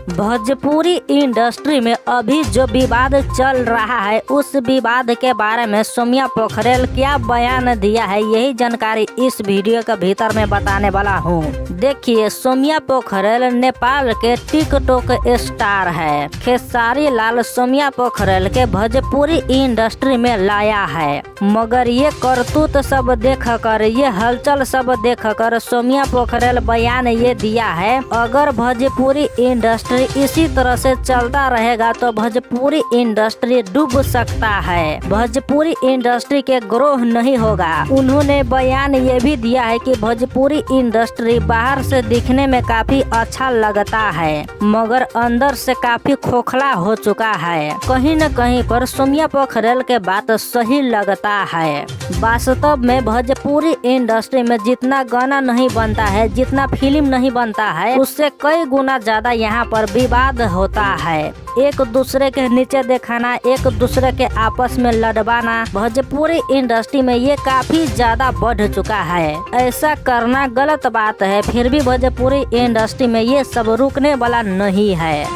Bhojpuri industry में अभी जो विवाद चल रहा है उस विवाद के बारे में सोम्या पोखरेल क्या बयान दिया है, यही जानकारी इस वीडियो के भीतर में बताने वाला हूँ। देखिए, सोम्या पोखरेल नेपाल के टिकटॉक स्टार है। खेसारी लाल सोम्या पोखरेल के भोजपुरी इंडस्ट्री में लाया है, मगर ये करतूत सब देखकर, ये हलचल सब देखकर सोम्या पोखरेल बयान ये दिया है, अगर भोजपुरी इंडस्ट्री इसी तरह से चलता रहेगा तो भोजपुरी इंडस्ट्री डूब सकता है, भोजपुरी इंडस्ट्री के ग्रोथ नहीं होगा। उन्होंने बयान ये भी दिया है कि भोजपुरी इंडस्ट्री बाहर से दिखने में काफी अच्छा लगता है, मगर अंदर से काफी खोखला हो चुका है। कहीं न कहीं पर सोम्या पोखरेल के बात सही लगता है। वास्तव में भोजपुरी इंडस्ट्री में जितना गाना नहीं बनता है, जितना फिल्म नहीं बनता है, उससे कई गुना ज्यादा यहाँ पर विवाद होता है। एक दूसरे के नीचे दिखाना, एक दूसरे के आपस में लड़वाना भोजपुरी इंडस्ट्री में ये काफी ज्यादा बढ़ चुका है। ऐसा करना गलत बात है, फिर भी भोजपुरी इंडस्ट्री में ये सब रुकने वाला नहीं है।